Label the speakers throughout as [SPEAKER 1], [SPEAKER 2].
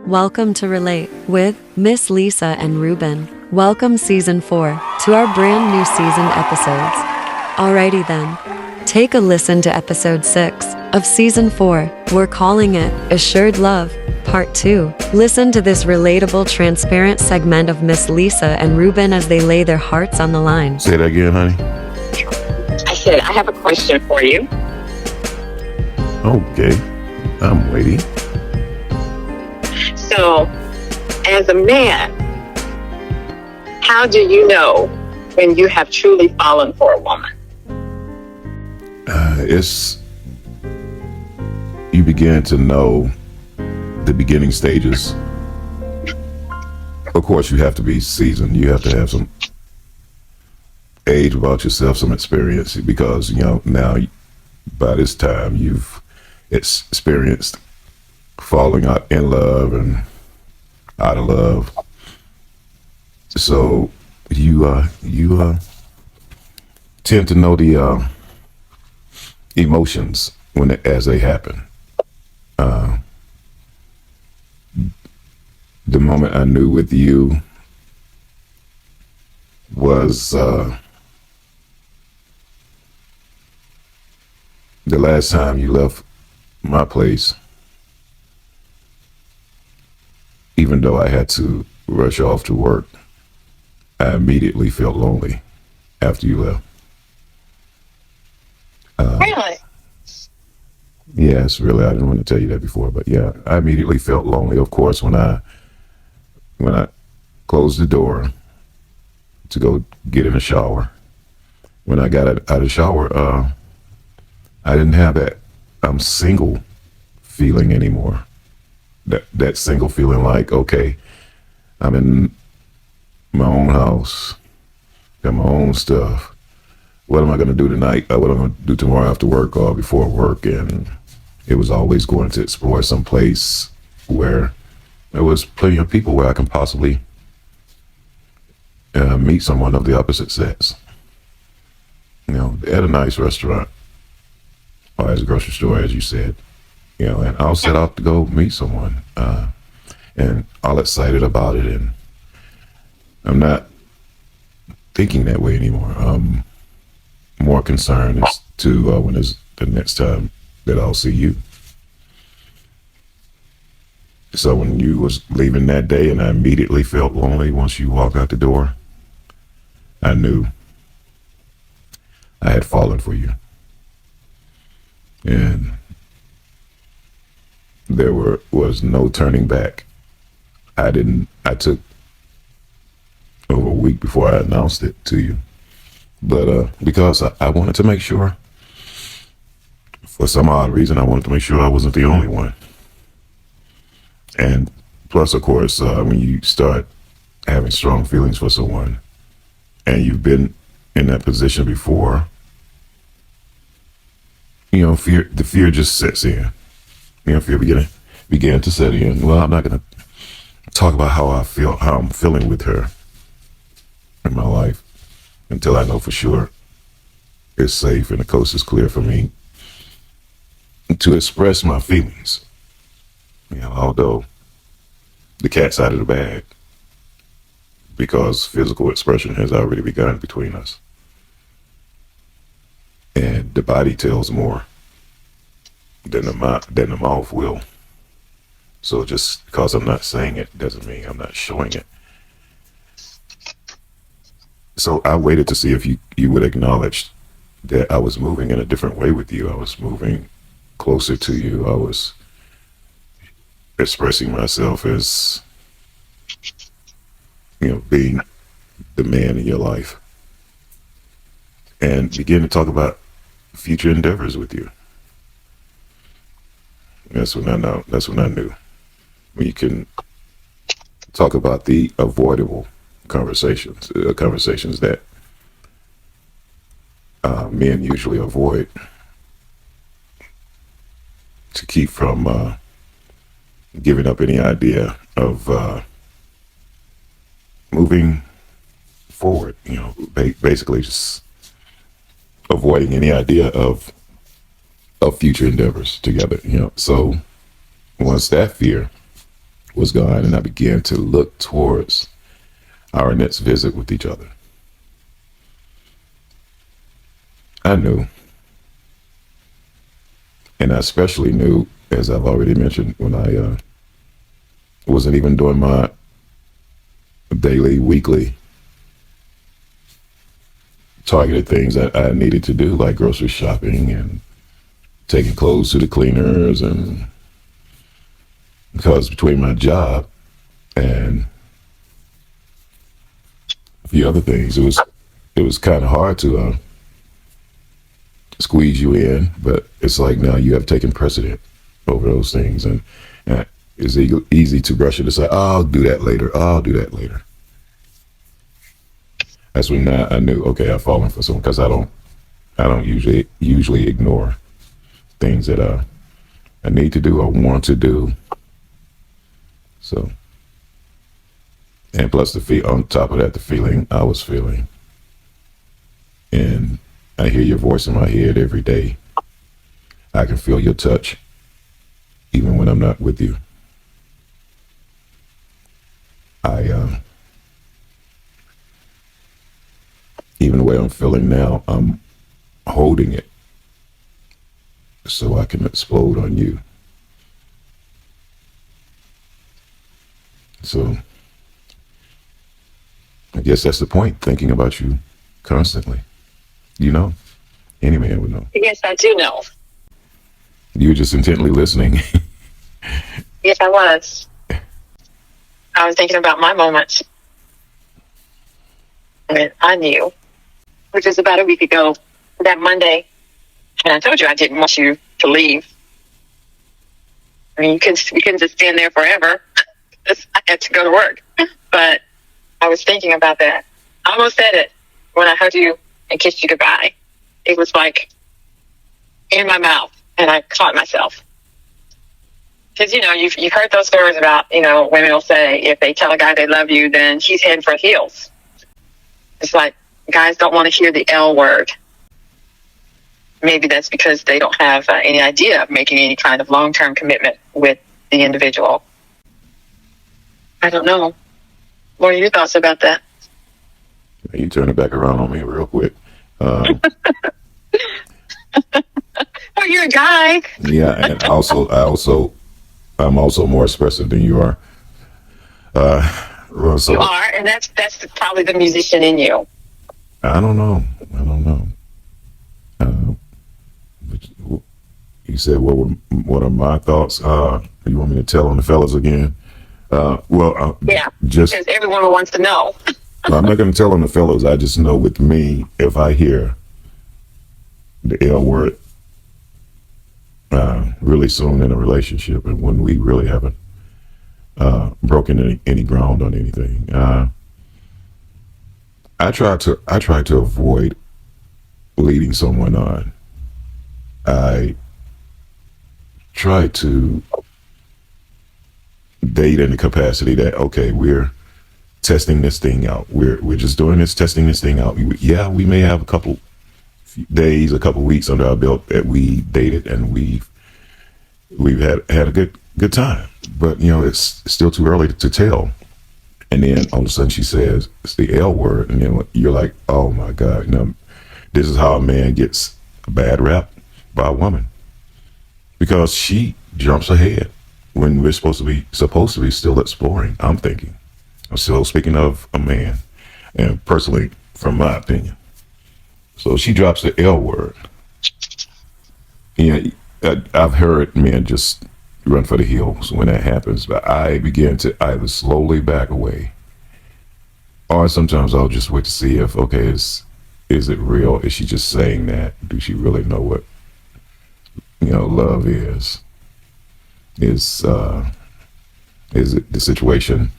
[SPEAKER 1] Welcome to Relate with Miss Lisa and Ruben. Welcome Season 4 to our brand new season episodes. Alrighty then, take a listen to Episode 6 of Season 4. We're calling it Assured Love, Part 2. Listen to this relatable, transparent segment of Miss Lisa and Ruben as they lay their hearts on the line.
[SPEAKER 2] Say that again, honey.
[SPEAKER 3] I said, I have a question for you.
[SPEAKER 2] Okay, I'm waiting.
[SPEAKER 3] So, as a man, how do you know when you have truly fallen for a woman?
[SPEAKER 2] It's you begin to know the beginning stages. Of course, you have to be seasoned. You have to have some age about yourself, some experience, because now by this time you've experienced falling out in love and out of love. So you tend to know the emotions as they happen. The moment I knew with you was the last time you left my place. Even though I had to rush off to work, I immediately felt lonely after you left.
[SPEAKER 3] Really?
[SPEAKER 2] Yes, really. I didn't want to tell you that before, but yeah, I immediately felt lonely. Of course, when I closed the door to go get in the shower, when I got out of the shower, I didn't have that I'm single feeling anymore. That single feeling like, okay, I'm in my own house, got my own stuff. What am I going to do tonight? What am I going to do tomorrow after work or before work? And it was always going to explore some place where there was plenty of people where I can possibly meet someone of the opposite sex. At a nice restaurant or at a grocery store, as you said. And I'll set out to go meet someone, and all excited about it. And I'm not thinking that way anymore. I'm more concerned as to when is the next time that I'll see you. So when you was leaving that day and I immediately felt lonely once you walked out the door, I knew I had fallen for you. And there was no turning back. I took over a week before I announced it to you. But because I wanted to make sure, for some odd reason, I wanted to make sure I wasn't the only one. And plus, of course, when you start having strong feelings for someone and you've been in that position before, the fear just sets in. Fear began to set in. Well, I'm not going to talk about how I'm feeling with her in my life until I know for sure it's safe and the coast is clear for me to express my feelings. Although the cat's out of the bag, because physical expression has already begun between us. And the body tells more than the mouth will. So just because I'm not saying it doesn't mean I'm not showing it. So I waited to see if you would acknowledge that I was moving in a different way with you. I was moving closer to you. I was expressing myself as, being the man in your life. And begin to talk about future endeavors with you. That's when I knew. When you can talk about the avoidable conversations that men usually avoid to keep from giving up any idea of moving forward. Basically just avoiding any idea of future endeavors together. So once that fear was gone, and I began to look towards our next visit with each other. I knew, and I especially knew, as I've already mentioned, when I wasn't even doing my daily, weekly targeted things that I needed to do, like grocery shopping and taking clothes to the cleaners, and because between my job and a few other things, it was kind of hard to squeeze you in, but it's like now you have taken precedent over those things, and it's easy to brush it aside. Oh, I'll do that later. Oh, I'll do that later. That's when I knew, okay, I've fallen for someone, because I don't usually ignore things that I need to do or want to do. So, and plus on top of that, the feeling I was feeling, and I hear your voice in my head every day. I can feel your touch, even when I'm not with you. Even the way I'm feeling now, I'm holding it so I can explode on you. So I guess that's the point, thinking about you constantly. You know, any man would know.
[SPEAKER 3] Yes, I do know.
[SPEAKER 2] You were just intently listening.
[SPEAKER 3] Yes, I was. I was thinking about my moments. And I knew, which was about a week ago, that Monday, and I told you I didn't want you to leave. I mean, you couldn't just stand there forever. I had to go to work. But I was thinking about that. I almost said it when I hugged you and kissed you goodbye. It was like in my mouth, and I caught myself. Because, you've heard those stories about, women will say if they tell a guy they love you, then he's heading for the hills. It's like guys don't want to hear the L word. Maybe that's because they don't have any idea of making any kind of long-term commitment with the individual. I don't know. What are your thoughts about that?
[SPEAKER 2] You turn it back around on me real quick.
[SPEAKER 3] Oh, you're a guy.
[SPEAKER 2] Yeah, and I'm also more expressive than you are. So,
[SPEAKER 3] you are, and that's probably the musician in you.
[SPEAKER 2] I don't know. You said, what are my thoughts? You want me to tell on the fellas again?
[SPEAKER 3] Yeah,
[SPEAKER 2] just
[SPEAKER 3] because everyone wants to know.
[SPEAKER 2] I'm not going to tell on the fellas. I just know with me, if I hear the L word really soon in a relationship, and when we really haven't broken any ground on anything, I try to avoid leading someone on. I try to date in the capacity that, okay, we're testing this thing out. We're just doing this, testing this thing out. We may have a couple days, a couple weeks under our belt that we dated, and we've had a good time. But it's still too early to tell. And then all of a sudden she says it's the L word, and you're like, oh my God, this is how a man gets a bad rap by a woman, because she jumps ahead when we're supposed to be still exploring. I'm still speaking of a man, and personally, from my opinion. So she drops the L word. I've heard men just run for the hills when that happens, but I begin to either slowly back away, or sometimes I'll just wait to see if, okay, is it real? Is she just saying that? Do she really know what love is? Is it the situation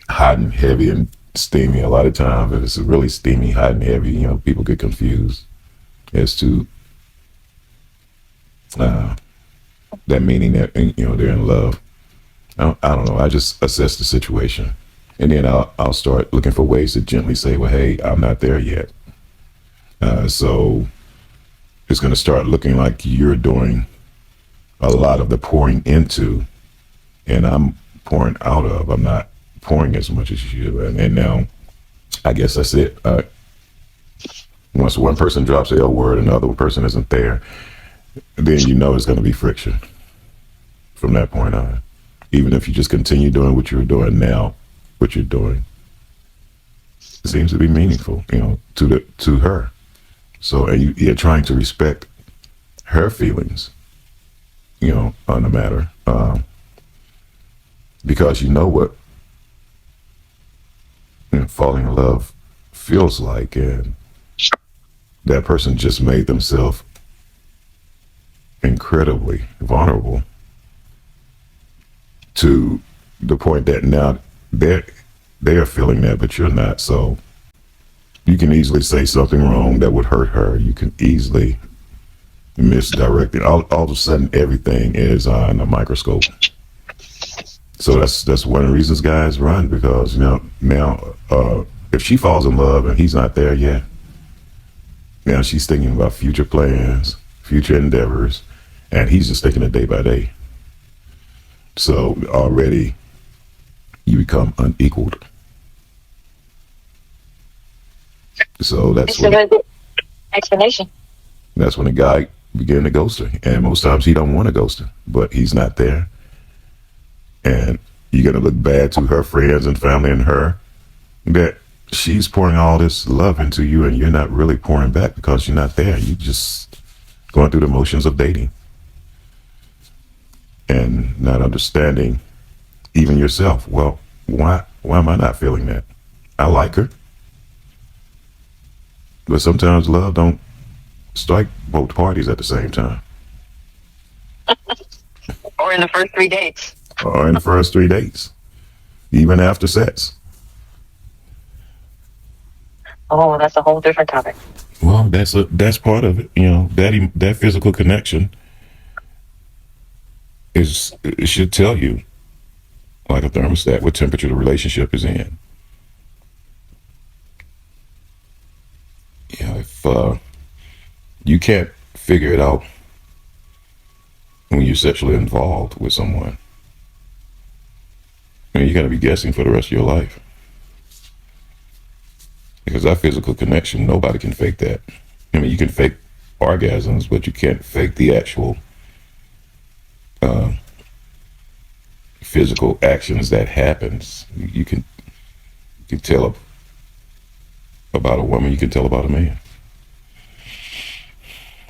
[SPEAKER 2] hot and heavy and steamy? A lot of times, if it's really steamy, hot and heavy, people get confused as to that meaning that they're in love. I don't know. I just assess the situation, and then I'll start looking for ways to gently say, well, hey, I'm not there yet. So it's going to start looking like you're doing a lot of the pouring into, and I'm pouring out of. I'm not pouring as much as you should. And now, I guess that's it. Once one person drops the L word and the other person isn't there, then you know it's going to be friction from that point on. Even if you just continue doing what you're doing now, what you're doing seems to be meaningful, to her. So, and you're trying to respect her feelings, on the matter, because you know what falling in love feels like, and that person just made themselves incredibly vulnerable to the point that now they're feeling that, but you're not. So you can easily say something wrong that would hurt her. You can easily misdirect it. All of a sudden, everything is on a microscope. So that's one of the reasons guys run, because now if she falls in love and he's not there yet, now she's thinking about future plans, future endeavors, and he's just taking it day by day. So already you become unequaled. So that's when,
[SPEAKER 3] Explanation.
[SPEAKER 2] that's when a guy begin to ghost her. And most times he don't want to ghost her, but he's not there. And you're going to look bad to her friends and family and her that she's pouring all this love into you and you're not really pouring back because you're not there. You're just going through the motions of dating and not understanding even yourself. Well, why am I not feeling that? I like her. But sometimes love don't strike both parties at the same time.
[SPEAKER 3] Or in the first 3 dates.
[SPEAKER 2] Or in the first 3 dates. Even after sex.
[SPEAKER 3] Oh, that's a whole different topic.
[SPEAKER 2] Well, that's part of it. That physical connection it should tell you, like a thermostat, what temperature the relationship is in. If you can't figure it out when you're sexually involved with someone, you're going to be guessing for the rest of your life. Because that physical connection, nobody can fake that. You can fake orgasms, but you can't fake the actual physical actions that happens. You can tell about a woman, you can tell about a man.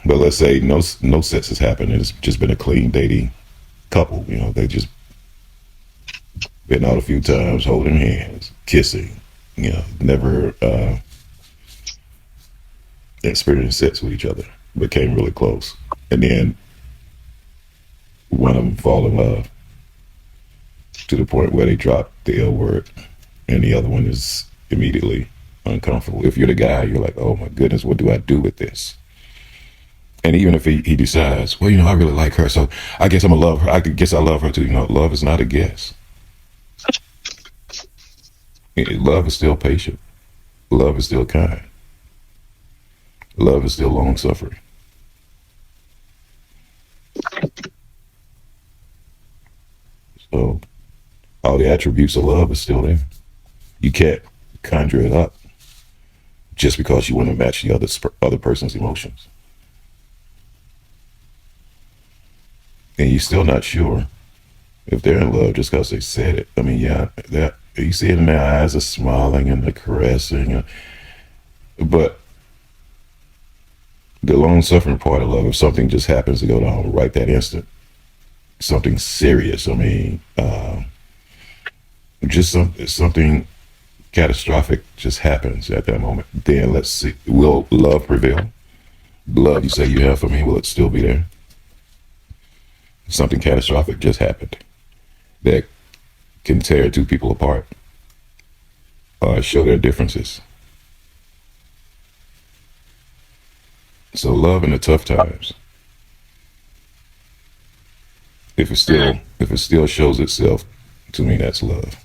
[SPEAKER 2] But let's say no sex has happened. It's just been a clean dating couple. They just been out a few times, holding hands, kissing. Never experienced sex with each other, but came really close. And then one of them fall in love to the point where they drop the L word, and the other one is immediately uncomfortable. If you're the guy, you're like, oh my goodness, what do I do with this? And even if he decides, well, I really like her, so I guess I'm gonna love her. I guess I love her too. Love is not a guess. Love is still patient. Love is still kind. Love is still long suffering. So all the attributes of love is still there. You can't conjure it up just because you want to match the other person's emotions. And you're still not sure if they're in love just because they said it. You see it in their eyes, they're smiling and they're caressing. But the long suffering part of love, if something just happens to go down right that instant, something serious, just something catastrophic just happens at that moment, then let's see, will love prevail? The love you say you have for me, will it still be there? Something catastrophic just happened that can tear two people apart or show their differences. So love in the tough times, if it still shows itself, to me, that's love.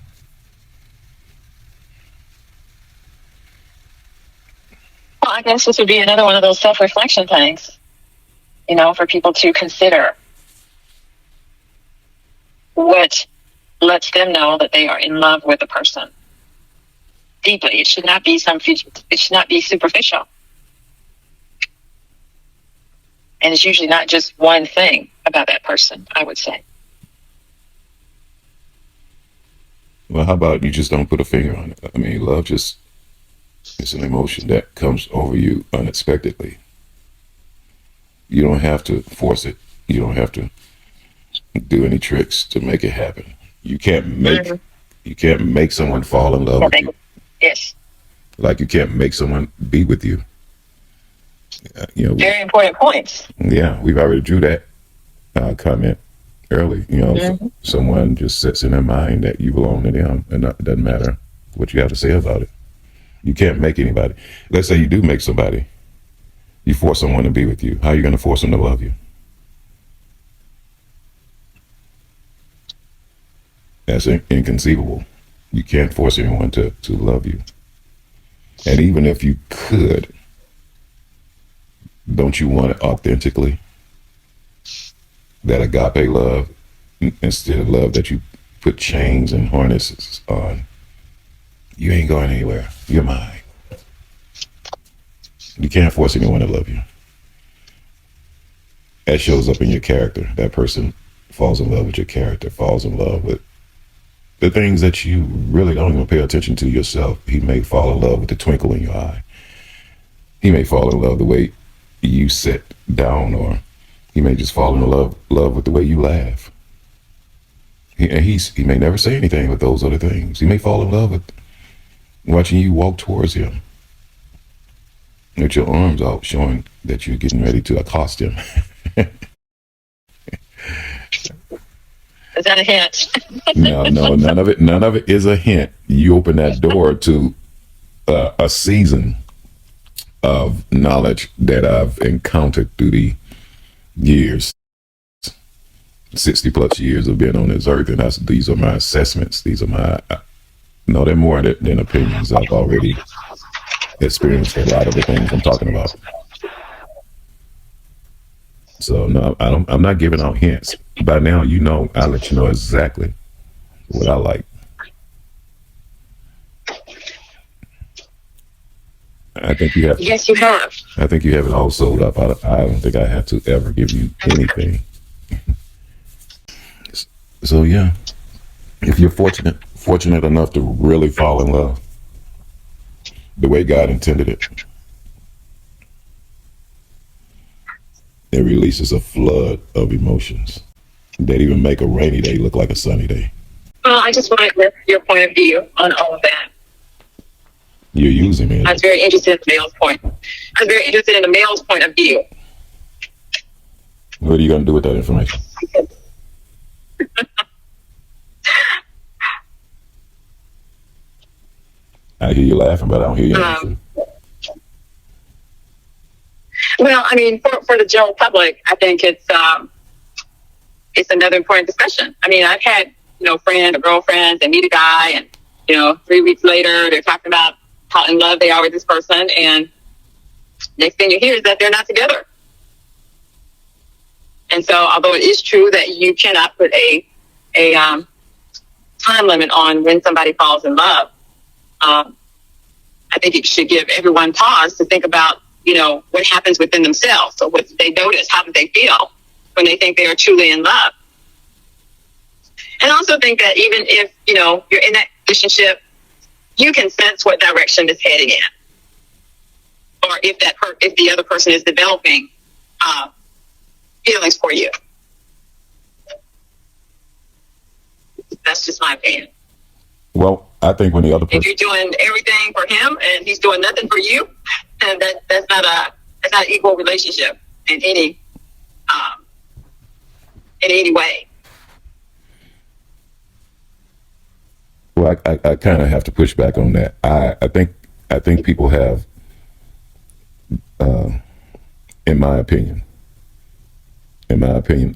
[SPEAKER 3] Well, I guess this would be another one of those self-reflection things, for people to consider what lets them know that they are in love with a person deeply. It should not be it should not be superficial. And it's usually not just one thing about that person, I would say.
[SPEAKER 2] Well, how about you just don't put a finger on it? I mean, love just is an emotion that comes over you unexpectedly. You don't have to force it. You don't have to do any tricks to make it happen. You can't make someone fall in love with you.
[SPEAKER 3] Yes.
[SPEAKER 2] Like you can't make someone be with you.
[SPEAKER 3] Very important points.
[SPEAKER 2] Yeah, we've already drew that comment early. Someone just sits in their mind that you belong to them, and it doesn't matter what you have to say about it. You can't make anybody. Let's say you do make somebody. You force someone to be with you. How are you going to force them to love you? That's inconceivable. You can't force anyone to love you. And even if you could, don't you want it authentically? That agape love, instead of love that you put chains and harnesses on. You ain't going anywhere. You're mine. You can't force anyone to love you. That shows up in your character. That person falls in love with your character, falls in love with the things that you really don't even pay attention to yourself. He may fall in love with the twinkle in your eye. He may fall in love the way you sit down, or he may just fall in love with the way you laugh. He may never say anything, but those are the things. He may fall in love with watching you walk towards him with your arms out, showing that you're getting ready to accost him.
[SPEAKER 3] Is that a hint?
[SPEAKER 2] No, none of it is a hint. You open that door to a season of knowledge that I've encountered through the years, 60 plus years of being on this earth. And these are my assessments. These are they're more than opinions. I've already experienced a lot of the things I'm talking about. So no, I'm not giving out hints. By now, I'll let you know exactly what I like. I think you have.
[SPEAKER 3] Yes, you have.
[SPEAKER 2] I think you have it all sold up. I don't think I have to ever give you anything. So yeah, if you're fortunate enough to really fall in love the way God intended it, it releases a flood of emotions that even make a rainy day look like a sunny day.
[SPEAKER 3] Well, I just wanted your point of view on all of that.
[SPEAKER 2] You're using me.
[SPEAKER 3] I was very interested in the male's point. I was very interested in the male's point of view.
[SPEAKER 2] What are you going to do with that information? I hear you laughing, but I don't hear you answering.
[SPEAKER 3] Well, I mean, for the general public, I think it's another important discussion. I mean, I've had, friends or girlfriends and meet a guy and, 3 weeks later, they're talking about how in love they are with this person. And next thing you hear is that they're not together. And so, although it is true that you cannot put a time limit on when somebody falls in love, I think it should give everyone pause to think about, what happens within themselves. So what they notice, how do they feel when they think they are truly in love? And I also think that even if, you're in that relationship, you can sense what direction it's heading in. Or if the other person is developing feelings for you. That's just my opinion.
[SPEAKER 2] Well, I think when the other person,
[SPEAKER 3] if you're doing everything for him and he's doing nothing for you, then that's not an equal relationship in any way.
[SPEAKER 2] Well, I kind of have to push back on that. I think people have, in my opinion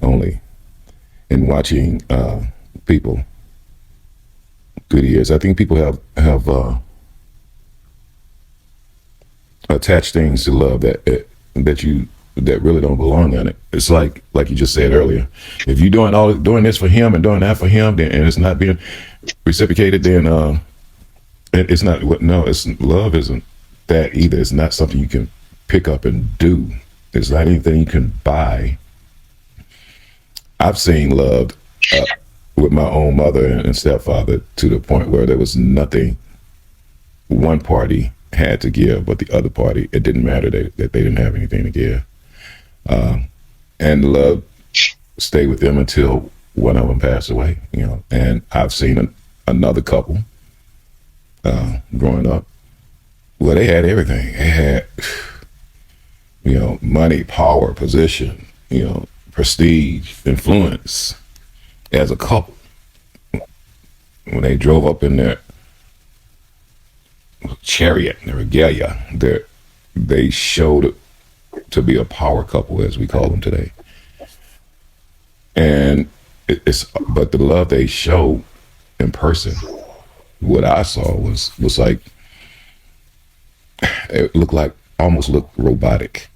[SPEAKER 2] only, in watching people through the years, I think people have attached things to love that you that really don't belong in it. It's like you just said earlier, if you're doing this for him and doing that for him, then and it's not being reciprocated, then it's not. No, it's love isn't that either. It's not something you can pick up and do. It's not anything you can buy. I've seen love with my own mother and stepfather to the point where there was nothing one party had to give, but the other party, it didn't matter that they didn't have anything to give. And love stayed with them until one of them passed away, And I've seen another couple growing up where they had everything. They had, money, power, position, prestige, influence as a couple. When they drove up in their chariot, their regalia, they showed to be a power couple, as we call them today. And but the love they showed in person, what I saw was like, it almost looked robotic.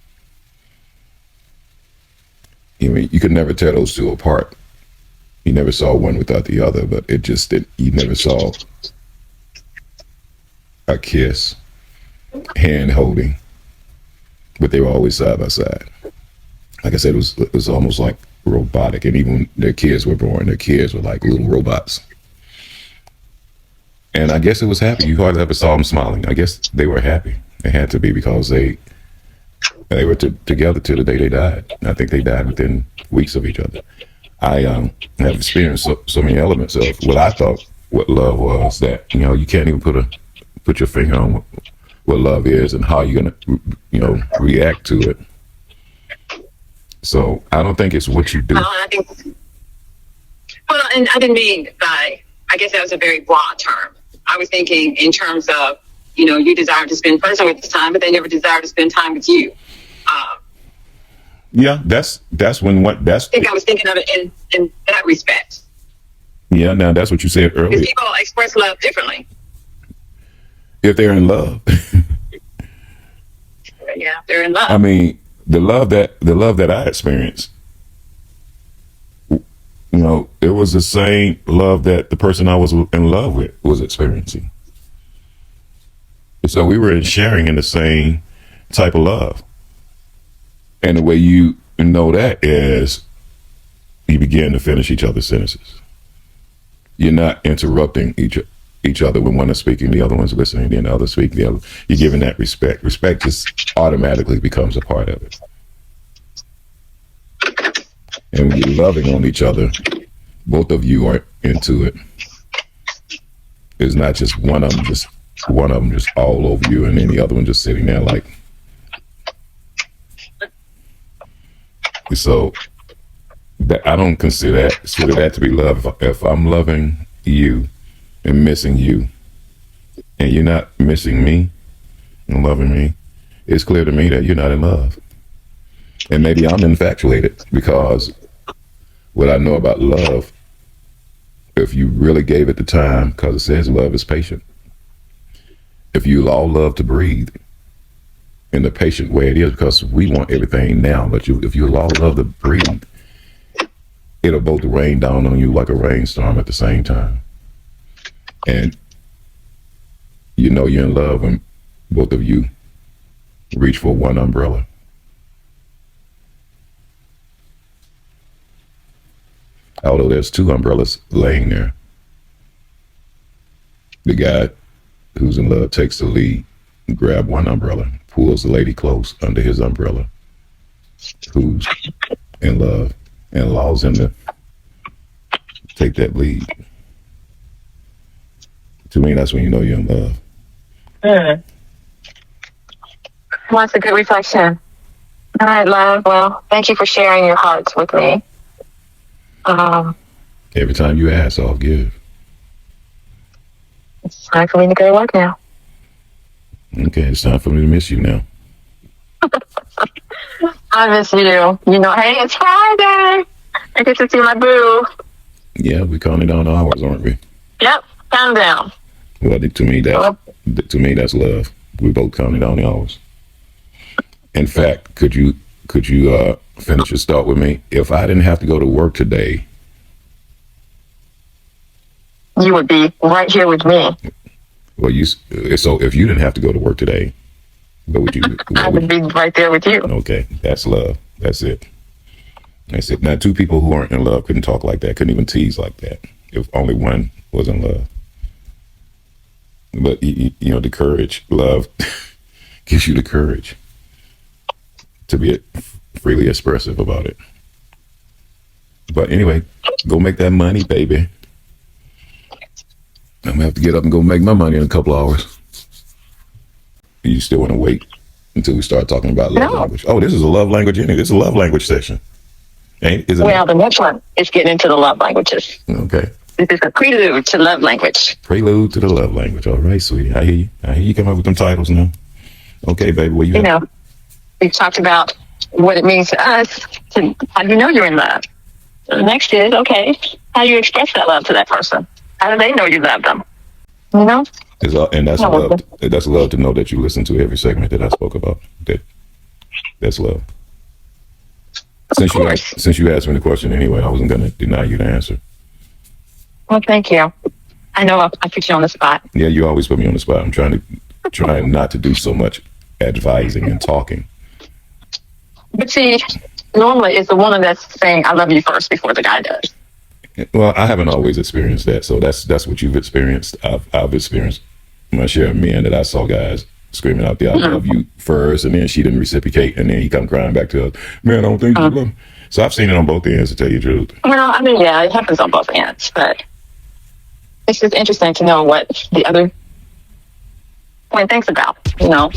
[SPEAKER 2] You could never tear those two apart. You never saw one without the other, but it just did. You never saw a kiss, hand holding, but they were always side by side. Like I said, it was almost like robotic. And even when their kids were born, their kids were like little robots. And I guess it was happy. You hardly ever saw them smiling. I guess they were happy. They had to be, because they were together till the day they died. I think they died within weeks of each other. I have experienced so many elements of what I thought what love was, that you can't even put your finger on what love is and how you're gonna react to it. So I don't think it's what you do.
[SPEAKER 3] And I didn't mean by, I guess that was a very broad term. I was thinking in terms of, you desire to spend person with this time, but they never desire to spend time with you.
[SPEAKER 2] Yeah, that's when I
[SPEAKER 3] think I was thinking of it in that respect.
[SPEAKER 2] Yeah, now that's what you said earlier.
[SPEAKER 3] Because people express love differently.
[SPEAKER 2] If they're in love.
[SPEAKER 3] Yeah, they're in love.
[SPEAKER 2] I mean, the love that I experienced, it was the same love that the person I was in love with was experiencing. So we were sharing in the same type of love. And the way you know that is you begin to finish each other's sentences. You're not interrupting each other when one is speaking, the other one's listening, then the other speaking, the other. You're giving that respect. Respect just automatically becomes a part of it. And when you're loving on each other, both of you are into it. It's not just one of them just all over you, and then the other one just sitting there like. So that I don't consider that to be love. If I'm loving you and missing you, and you're not missing me and loving me, it's clear to me that you're not in love. And maybe I'm infatuated, because what I know about love, if you really gave it the time, because it says love is patient. If you allow love to breathe in the patient way it is, because we want everything now, but if you allow love to breathe, it'll both rain down on you like a rainstorm at the same time. And you're in love when both of you reach for one umbrella. Although there's two umbrellas laying there. The guy who's in love takes the lead, grab one umbrella, pulls the lady close under his umbrella, who's in love, and allows him to take that lead. To me, that's when you know you're in love.
[SPEAKER 3] Well, that's a good reflection. All right, love. Well, thank you for sharing your hearts with me.
[SPEAKER 2] Every time you ask, I'll give.
[SPEAKER 3] It's time for me to go to work now.
[SPEAKER 2] Okay, it's time for me to miss you now.
[SPEAKER 3] I miss you. Hey, it's Friday. I get to see my boo.
[SPEAKER 2] Yeah, we're counting down the hours, aren't we?
[SPEAKER 3] Yep, count down.
[SPEAKER 2] Well, to me, that's love. We both counting down the hours. In fact, could you could you finish your thought with me? If I didn't have to go to work today,
[SPEAKER 3] You would be right here with me.
[SPEAKER 2] well, so if you didn't have to go to work today, what would you?
[SPEAKER 3] I would be right there with you.
[SPEAKER 2] Okay, that's love. That's it. That's it. Now, two people who aren't in love couldn't talk like that, couldn't even tease like that. If only one was in love. But you know, the courage, love, gives you the courage to be freely expressive about it. But anyway, go make that money, baby. I'm gonna have to get up and go make my money in a couple hours. You still want to wait until we start talking about love
[SPEAKER 3] No.
[SPEAKER 2] language? Oh, this is a love language. This is a love language session. Isn't
[SPEAKER 3] Well, the next one is getting into the love languages.
[SPEAKER 2] it? Okay.
[SPEAKER 3] This is a prelude to love language.
[SPEAKER 2] Prelude to the love language. All right, sweetie. I hear you. I hear you come up with them titles now. Okay, baby. What you
[SPEAKER 3] You
[SPEAKER 2] have?
[SPEAKER 3] know, we've talked about what it means to us. How do you know you're in love? So the next is, okay, how do you express that love to that person? How do they know you love them? You know?
[SPEAKER 2] And that's
[SPEAKER 3] No,
[SPEAKER 2] love. That's love to know that you listen to every segment that I spoke about. That's love.
[SPEAKER 3] Of course.
[SPEAKER 2] Since you asked me the question anyway, I wasn't going to deny you the answer.
[SPEAKER 3] Well, thank you. I know I put you on the spot.
[SPEAKER 2] Yeah, you always put me on the spot. I'm trying not to do so much advising and talking.
[SPEAKER 3] But see, normally it's the woman that's saying, I love you first before the guy does.
[SPEAKER 2] Well, I haven't always experienced that, so that's what you've experienced. I've experienced my share of men that I saw guys screaming out the "I love you" first, and then she didn't reciprocate, and then he come crying back to us. Man, I don't think you love me. So I've seen it on both ends, to tell you the truth.
[SPEAKER 3] Well, I mean, yeah, it happens on both ends, but it's just interesting to know what the other one thinks about, you know.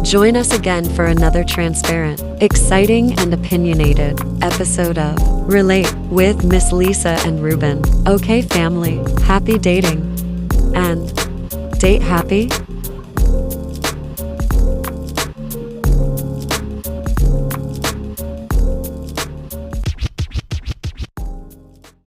[SPEAKER 1] Join us again for another transparent, exciting, and opinionated episode of Relate with Miss Lisa and Ruben. Okay, family, happy dating. And date happy.